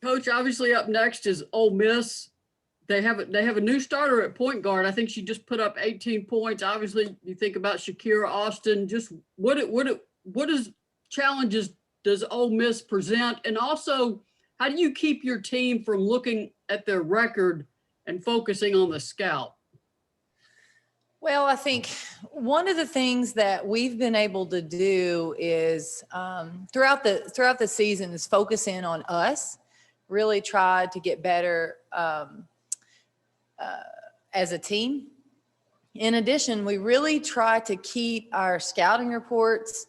Coach, obviously up next is Ole Miss. They have a new starter at point guard. I think she just put up 18 points. Obviously, you think about Shakira Austin. Just what is challenges does Ole Miss present, and also how do you keep your team from looking at their record and focusing on the scout? Well, I think one of the things that we've been able to do is throughout the season is focus in on us, really try to get better as a team. In addition, we really try to keep our scouting reports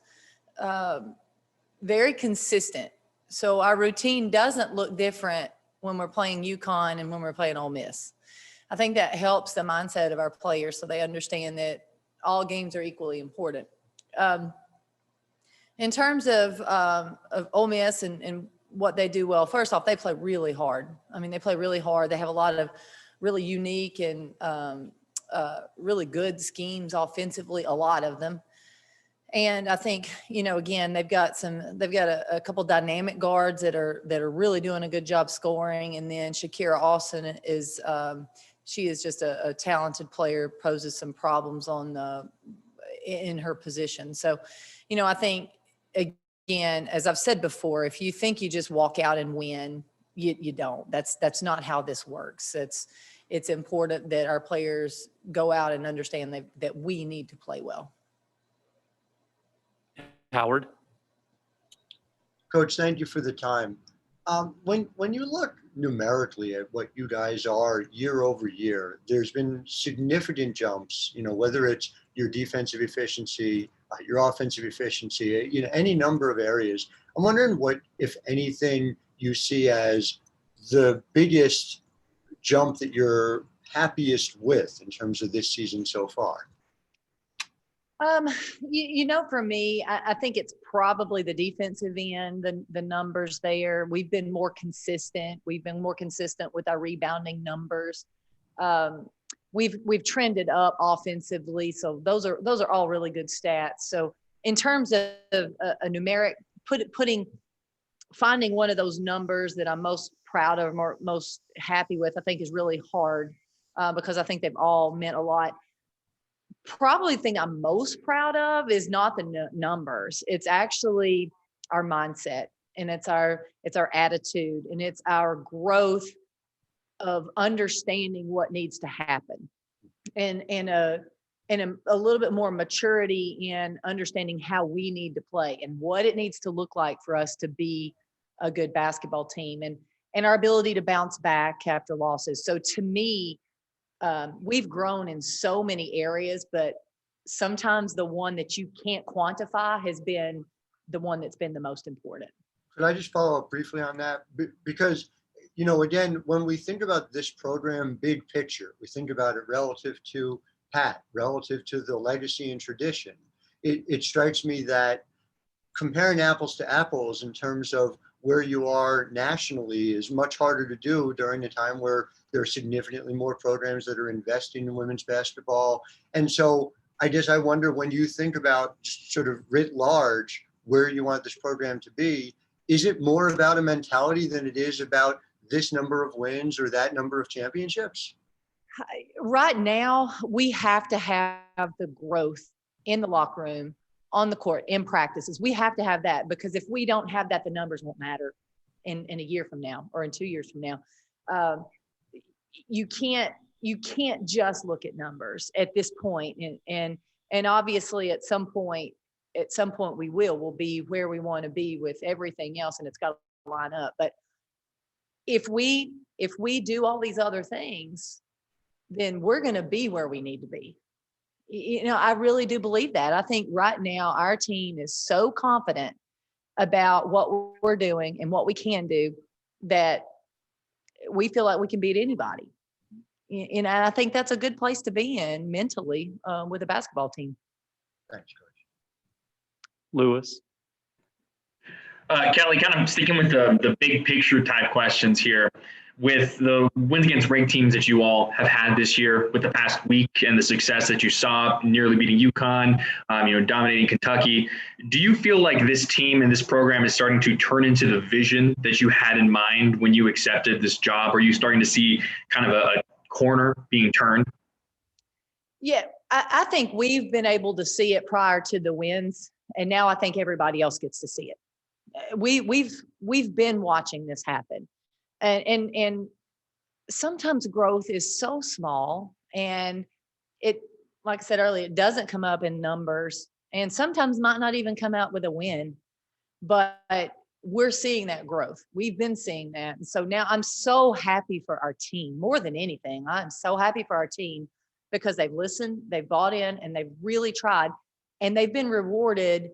very consistent. So our routine doesn't look different when we're playing UConn and when we're playing Ole Miss. I think that helps the mindset of our players so they understand that all games are equally important. In terms of Ole Miss and what they do well, first off, they play really hard. I mean, they play really hard. They have a lot of really unique and really good schemes offensively, a lot of them. And I think, again, they've got a couple dynamic guards that are really doing a good job scoring. And then Shakira Austin is, she is just a talented player, poses some problems in her position. So, I think, again, as I've said before, if you think you just walk out and win, you don't. That's not how this works. It's important that our players go out and understand that we need to play well. Howard. Coach, thank you for the time. When you look numerically at what you guys are year over year, there's been significant jumps, whether it's your defensive efficiency, your offensive efficiency, any number of areas. I'm wondering what, if anything, you see as the biggest jump that you're happiest with in terms of this season so far. For me, I think it's probably the defensive end, the numbers there. We've been more consistent. We've been more consistent with our rebounding numbers. We've trended up offensively. So those are all really good stats. So in terms of a numeric, finding one of those numbers that I'm most proud of, or most happy with, I think is really hard because I think they've all meant a lot. Probably the thing I'm most proud of is not the numbers. It's actually our mindset, and it's our attitude, and it's our growth of understanding what needs to happen, and a little bit more maturity in understanding how we need to play and what it needs to look like for us to be a good basketball team, and our ability to bounce back after losses. So to me, we've grown in so many areas, but sometimes the one that you can't quantify has been the one that's been the most important. Could I just follow up briefly on that? Because, again, when we think about this program, big picture, we think about it relative to Pat, relative to the legacy and tradition. It strikes me that comparing apples to apples in terms of where you are nationally is much harder to do during a time where there are significantly more programs that are investing in women's basketball. And so I guess I wonder, when you think about sort of writ large where you want this program to be, is it more about a mentality than it is about this number of wins or that number of championships? Right now, we have to have the growth in the locker room, on the court, in practices. We have to have that, because if we don't have that, the numbers won't matter in a year from now or in 2 years from now. You can't just look at numbers at this point. And obviously at some point we'll be where we want to be with everything else, and it's got to line up. But if we do all these other things, then we're going to be where we need to be. I really do believe that. I think right now our team is so confident about what we're doing and what we can do that we feel like we can beat anybody. And I think that's a good place to be in mentally with a basketball team. Thanks, Coach. Lewis. Kellie, kind of sticking with the big picture type questions here. with the wins against ranked teams that you all have had this year, with the past week and the success that you saw, nearly beating UConn, dominating Kentucky, do you feel like this team and this program is starting to turn into the vision that you had in mind when you accepted this job? Are you starting to see kind of a corner being turned? Yeah, I think we've been able to see it prior to the wins, and now I think everybody else gets to see it. We've been watching this happen, and sometimes growth is so small, and it, like I said earlier, it doesn't come up in numbers, and sometimes might not even come out with a win, but we're seeing that growth. We've been seeing that, and so now I'm so happy for our team more than anything. I'm so happy for our team because they've listened, they've bought in, and they've really tried, and they've been rewarded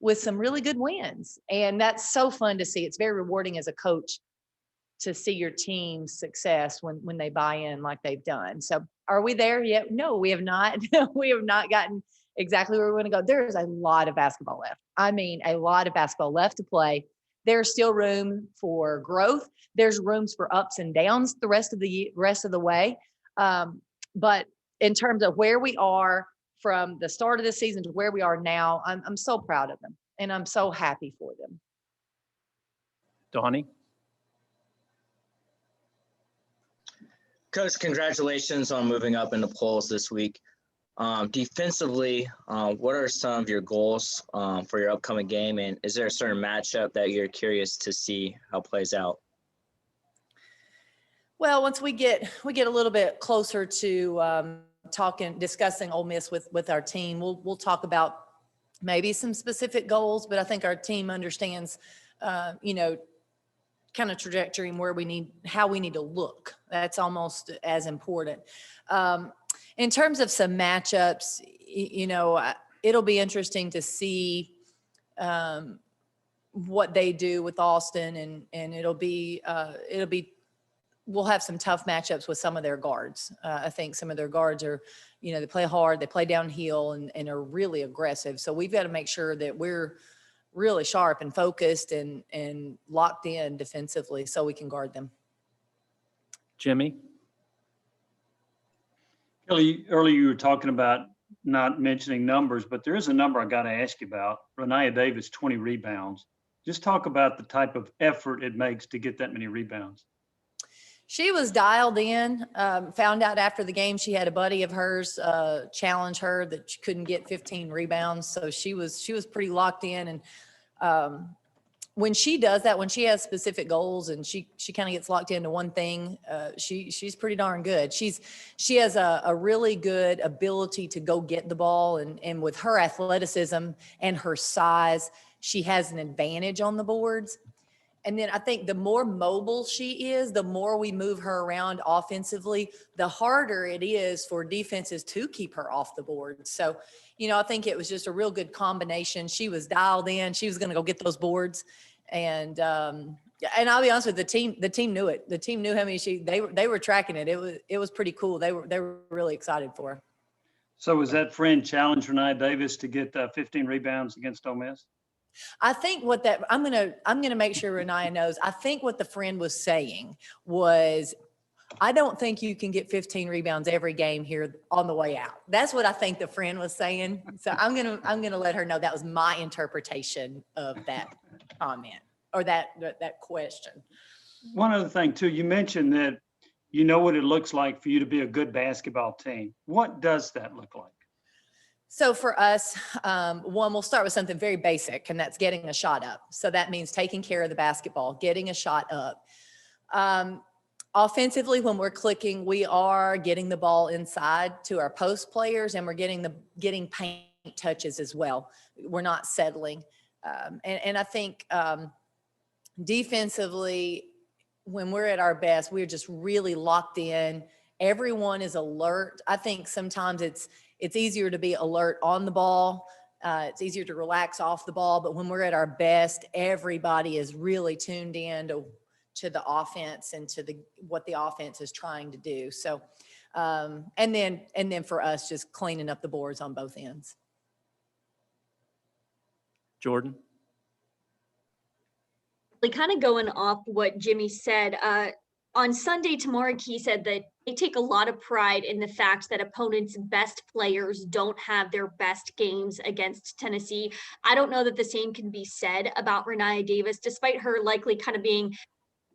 with some really good wins. And that's so fun to see. It's very rewarding as a coach to see your team's success when they buy in like they've done. So are we there yet? No, we have not. We have not gotten exactly where we want to go. There is a lot of basketball left. I mean, a lot of basketball left to play. There's still room for growth. There's rooms for ups and downs the rest of the way. But in terms of where we are from the start of the season to where we are now, I'm so proud of them, and I'm so happy for them. Donnie? Coach, congratulations on moving up in the polls this week. Defensively, what are some of your goals for your upcoming game, and is there a certain matchup that you're curious to see how it plays out? Well, once we get a little bit closer to discussing Ole Miss with our team, we'll talk about maybe some specific goals, but I think our team understands, kind of trajectory and how we need to look. That's almost as important. In terms of some matchups, it'll be interesting to see what they do with Austin, and we'll have some tough matchups with some of their guards. I think some of their guards are, they play hard, they play downhill, and are really aggressive. So we've got to make sure that we're really sharp and focused and locked in defensively so we can guard them. Jimmy? Kellie, earlier you were talking about not mentioning numbers, but there is a number I got to ask you about. Rennia Davis, 20 rebounds. Just talk about the type of effort it makes to get that many rebounds. She was dialed in, found out after the game she had a buddy of hers challenge her that she couldn't get 15 rebounds. So she was pretty locked in. And when she does that, when she has specific goals and she kind of gets locked into one thing, she's pretty darn good. She has a really good ability to go get the ball. And with her athleticism and her size, she has an advantage on the boards. And then I think the more mobile she is, the more we move her around offensively, the harder it is for defenses to keep her off the board. So, I think it was just a real good combination. She was dialed in. She was going to go get those boards. And I'll be honest with you, the team knew it. The team knew how many they were tracking it. It was pretty cool. They were really excited for her. So was that friend challenge Rennia Davis to get 15 rebounds against Ole Miss? I think I'm gonna make sure Rennia knows. I think what the friend was saying was, I don't think you can get 15 rebounds every game here on the way out. That's what I think the friend was saying. So I'm gonna let her know that was my interpretation of that comment or that question. One other thing too, you mentioned that you know what it looks like for you to be a good basketball team. What does that look like? So for us, we'll start with something very basic, and that's getting a shot up. So that means taking care of the basketball, getting a shot up. Offensively, when we're clicking, we are getting the ball inside to our post players, and we're getting paint touches as well. We're not settling. And I think defensively, when we're at our best, we're just really locked in. Everyone is alert. I think sometimes it's easier to be alert on the ball. It's easier to relax off the ball. But when we're at our best, everybody is really tuned in to the offense and to what the offense is trying to do. So, and then for us, just cleaning up the boards on both ends. Jordan? Kind of going off what Jimmy said, on Sunday, Tamara Key said that they take a lot of pride in the fact that opponents' best players don't have their best games against Tennessee. I don't know that the same can be said about Rennia Davis, despite her likely kind of being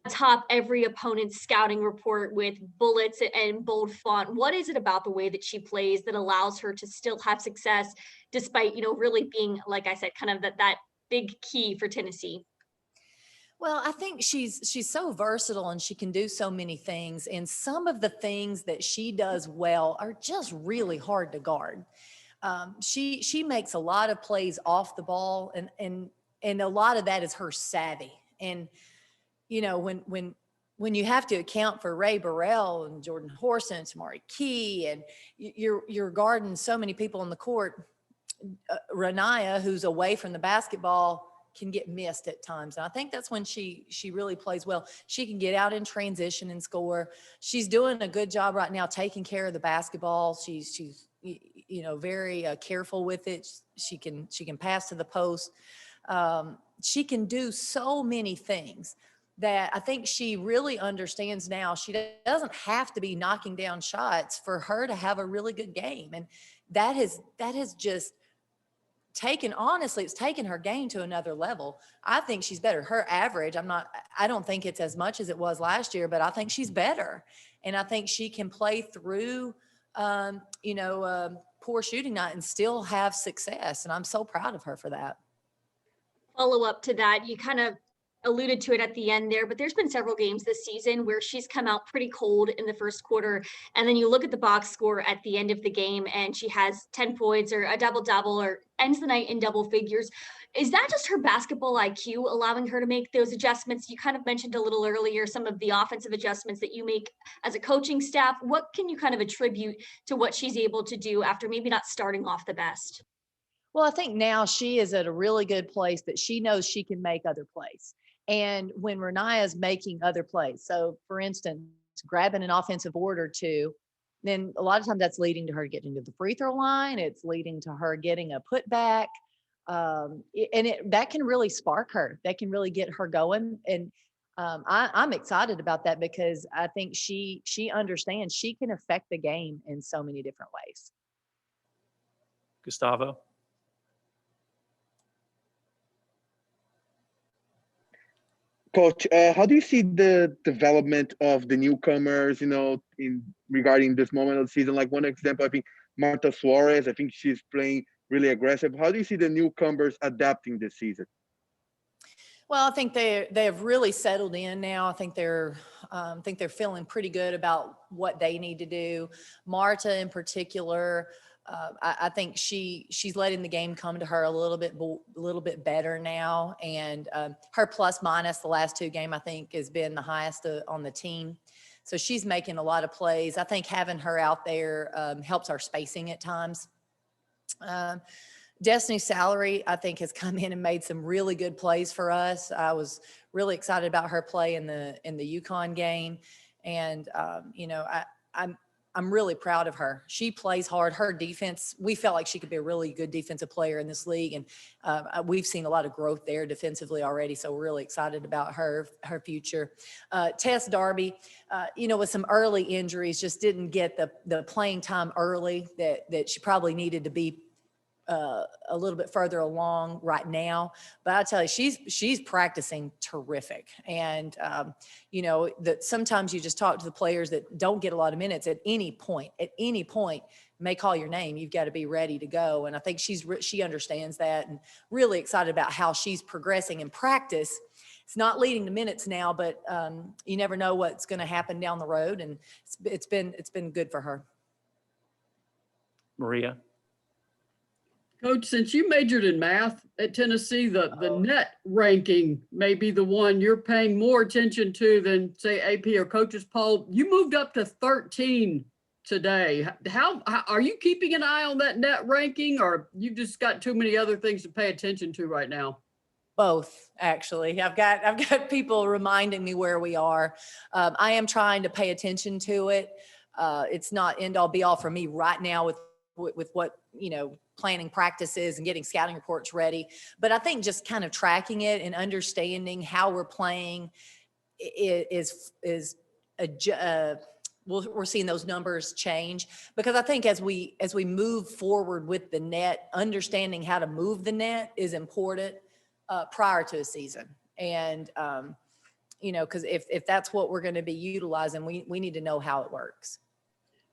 atop every opponent's scouting report with bullets and bold font. What is it about the way that she plays that allows her to still have success despite, really being, like I said, kind of that big key for Tennessee? Well, I think she's so versatile and she can do so many things. And some of the things that she does well are just really hard to guard. She makes a lot of plays off the ball, and a lot of that is her savvy. And when you have to account for Ray Burrell and Jordan Horson and Tamari Key, and you're guarding so many people on the court, Rennia, who's away from the basketball, can get missed at times. And I think that's when she really plays well. She can get out in transition and score. She's doing a good job right now taking care of the basketball. She's very careful with it. She can pass to the post. She can do so many things that I think she really understands now. She doesn't have to be knocking down shots for her to have a really good game. And that has just it's taken her game to another level. I think she's better. Her average, I don't think it's as much as it was last year, but I think she's better. And I think she can play through, poor shooting night and still have success. And I'm so proud of her for that. Follow up to that, you kind of alluded to it at the end there, but there's been several games this season where she's come out pretty cold in the first quarter. And then you look at the box score at the end of the game and she has 10 points or a double-double or ends the night in double figures. Is that just her basketball IQ allowing her to make those adjustments? You kind of mentioned a little earlier some of the offensive adjustments that you make as a coaching staff. What can you kind of attribute to what she's able to do after maybe not starting off the best? Well, I think now she is at a really good place that she knows she can make other plays. And when Rennia is making other plays, so for instance, grabbing an offensive board or two, then a lot of times that's leading to her getting to the free throw line. It's leading to her getting a putback. That can really spark her. That can really get her going. And I'm excited about that because I think she understands she can affect the game in so many different ways. Gustavo? Coach, how do you see the development of the newcomers, in regarding this moment of the season? Like one example, I think Marta Suarez, I think she's playing really aggressive. How do you see the newcomers adapting this season? Well, I think they have really settled in now. I think they're feeling pretty good about what they need to do. Marta in particular, I think she's letting the game come to her a little bit better now, and her plus minus the last two games I think has been the highest on the team. So she's making a lot of plays. I think having her out there helps our spacing at times. Destiny Salary, I think, has come in and made some really good plays for us. I was really excited about her play in the UConn game, and I'm really proud of her. She plays hard. Her defense, we felt like she could be a really good defensive player in this league. And we've seen a lot of growth there defensively already. So we're really excited about her future. Tess Darby, with some early injuries, just didn't get the playing time early that she probably needed to be a little bit further along right now, but I tell you, she's practicing terrific. And that sometimes you just talk to the players that don't get a lot of minutes at any point may call your name. You've got to be ready to go. And I think she understands that, and really excited about how she's progressing in practice. It's not leading to minutes now, but you never know what's going to happen down the road. And it's been good for her. Maria? Coach, since you majored in math at Tennessee, the net ranking may be the one you're paying more attention to than, say, AP or Coach's Poll. You moved up to 13 today. How are you keeping an eye on that net ranking, or you've just got too many other things to pay attention to right now? Both, actually. I've got people reminding me where we are. I am trying to pay attention to it. It's not end all be all for me right now with what, planning practices and getting scouting reports ready. But I think just kind of tracking it and understanding how we're playing is we're seeing those numbers change, because I think as we move forward with the net, understanding how to move the net is important prior to a season. And, you know, because if that's what we're going to be utilizing, we need to know how it works.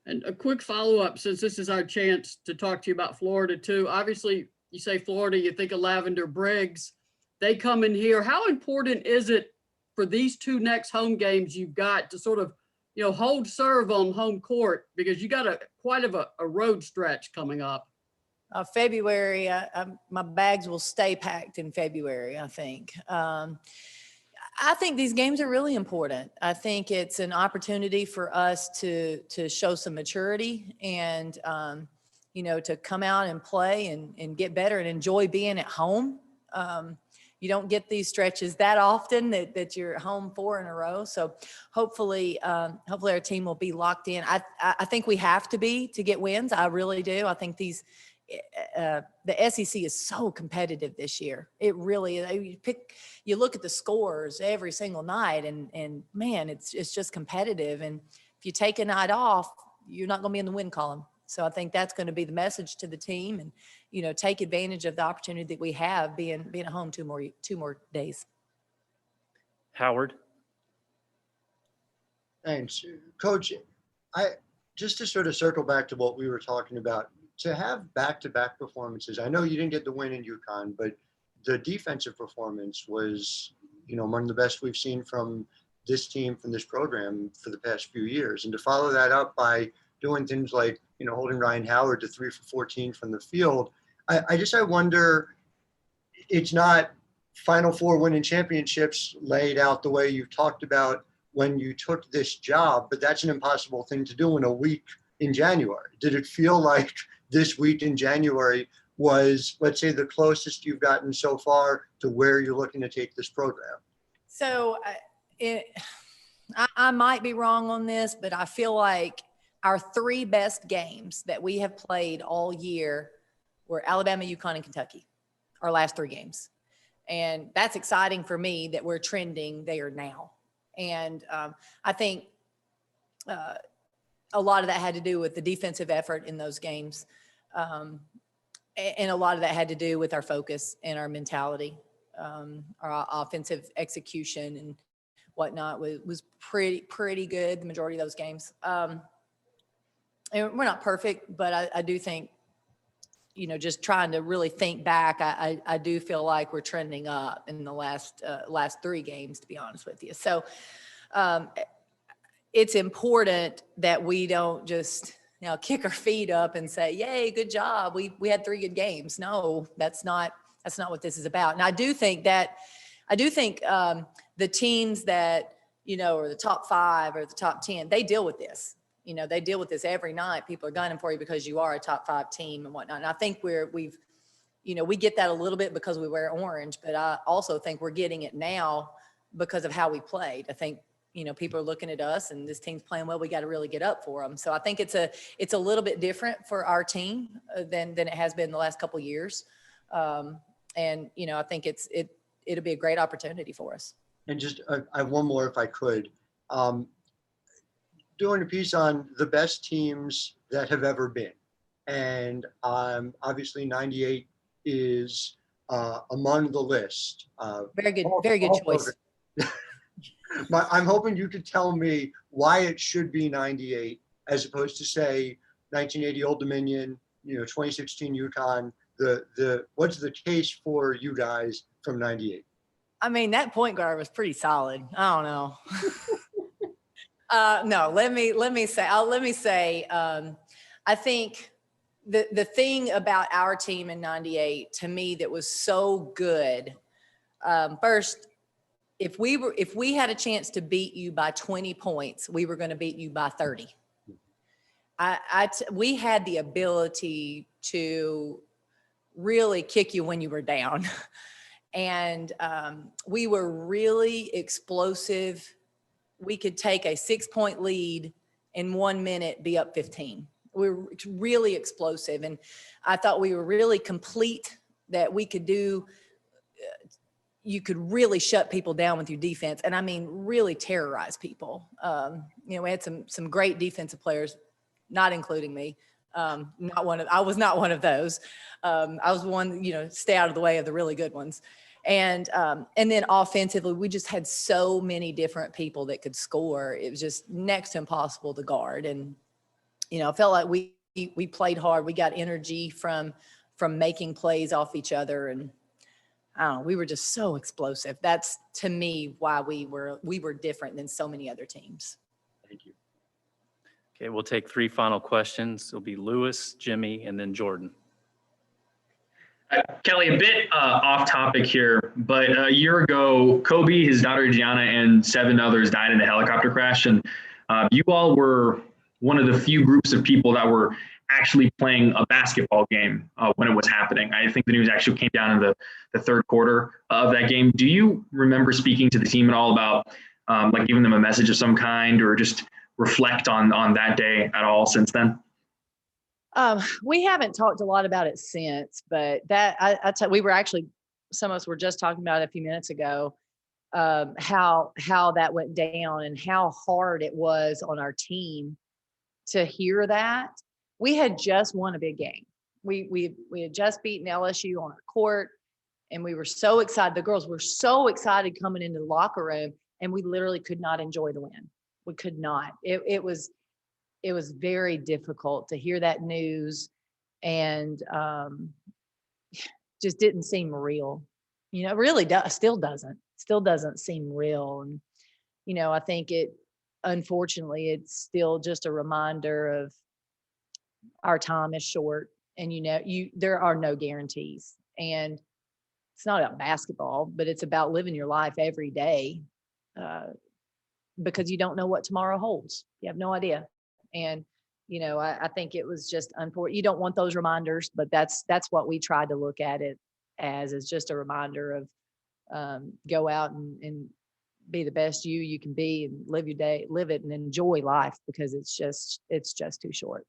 And a quick follow-up, since this is our chance to talk to you about Florida too. Obviously, you say Florida, you think of Lavender Briggs. They come in here. How important is it for these two next home games you've got to sort of, you know, hold serve on home court, because you got quite of a road stretch coming up? February, my bags will stay packed in February, I think. I think these games are really important. I think it's an opportunity for us to show some maturity and, you know, to come out and play and get better and enjoy being at home. You don't get these stretches that often that you're home 4 in a row. So hopefully our team will be locked in. I think we have to be to get wins. I really do. I think the SEC is so competitive this year. It really is. You look at the scores every single night and man, it's just competitive. And if you take a night off, you're not going to be in the win column. So I think that's going to be the message to the team, and, you know, take advantage of the opportunity that we have being at home two more days. Howard. Thanks, Coach. Just to sort of circle back to what we were talking about, to have back-to-back performances. I know you didn't get the win in UConn, but the defensive performance was, you know, among the best we've seen from this team, from this program for the past few years. And to follow that up by doing things like, you know, holding Ryan Howard to 3 for 14 from the field, I wonder, it's not Final Four winning championships laid out the way you talked about when you took this job, but that's an impossible thing to do in a week in January. Did it feel like this week in January was, let's say, the closest you've gotten so far to where you're looking to take this program? So I might be wrong on this, but I feel like our 3 best games that we have played all year were Alabama, UConn, and Kentucky, our last 3 games. And that's exciting for me that we're trending there now. And I think a lot of that had to do with the defensive effort in those games. And a lot of that had to do with our focus and our mentality. Our offensive execution and whatnot was pretty good the majority of those games. And we're not perfect, but I do think, you know, just trying to really think back, I do feel like we're trending up in the last 3 games, to be honest with you. So it's important that we don't just, you know, kick our feet up and say, yay, good job. We had 3 good games. No, that's not what this is about. And I do think the teams that, you know, are the top 5 or the top 10, they deal with this. You know, they deal with this every night. People are gunning for you because you are a top 5 team and whatnot. And I think we've, you know, we get that a little bit because we wear orange, but I also think we're getting it now because of how we played. I think, you know, people are looking at us and this team's playing well. We got to really get up for them. So I think it's a little bit different for our team than it has been the last couple of years. And, you know, I think it'll be a great opportunity for us. And just, I have one more if I could. Doing a piece on the best teams that have ever been. And obviously 98 is among the list. Very good choice. I'm hoping you could tell me why it should be 98 as opposed to, say, 1980 Old Dominion, you know, 2016 UConn. What's the case for you guys from 98? I mean, that point guard was pretty solid. I don't know. No, let me say, I think the thing about our team in 98 to me that was so good, first, if we had a chance to beat you by 20 points, we were going to beat you by 30. We had the ability to really kick you when you were down. And we were really explosive. We could take a 6-point lead in 1 minute, be up 15. We were really explosive. And I thought we were really complete, that we could do, you could really shut people down with your defense. And I mean, really terrorize people. You know, we had some great defensive players, not including me. I was not one of those. I was one, you know, stay out of the way of the really good ones. And then offensively, we just had so many different people that could score. It was just next to impossible to guard. And, you know, I felt like we played hard. We got energy from making plays off each other. And I don't know, we were just so explosive. That's, to me, why we were different than so many other teams. Thank you. Okay, we'll take 3 final questions. It'll be Lewis, Jimmy, and then Jordan. Kelly, a bit off topic here, but a year ago, Kobe, his daughter Gianna, and 7 others died in a helicopter crash. And you all were one of the few groups of people that were actually playing a basketball game when it was happening. I think the news actually came down in the third quarter of that game. Do you remember speaking to the team at all about like giving them a message of some kind, or just reflect on that day at all since then? We haven't talked a lot about it since, but that we were actually, some of us were just talking about it a few minutes ago, how that went down and how hard it was on our team to hear that. We had just won a big game. We had just beaten LSU on our court, and we were so excited. The girls were so excited coming into the locker room, and we literally could not enjoy the win. We could not. It was very difficult to hear that news, and just didn't seem real. You know, it really still doesn't seem real. And, you know, I think unfortunately, it's still just a reminder of our time is short, and, you know, there are no guarantees. And it's not about basketball, but it's about living your life every day, because you don't know what tomorrow holds. You have no idea. And, you know, I think it was just unfortunate. You don't want those reminders, but that's what we tried to look at it as, is just a reminder of go out and be the best you can be, and live your day, live it, and enjoy life, because it's just too short.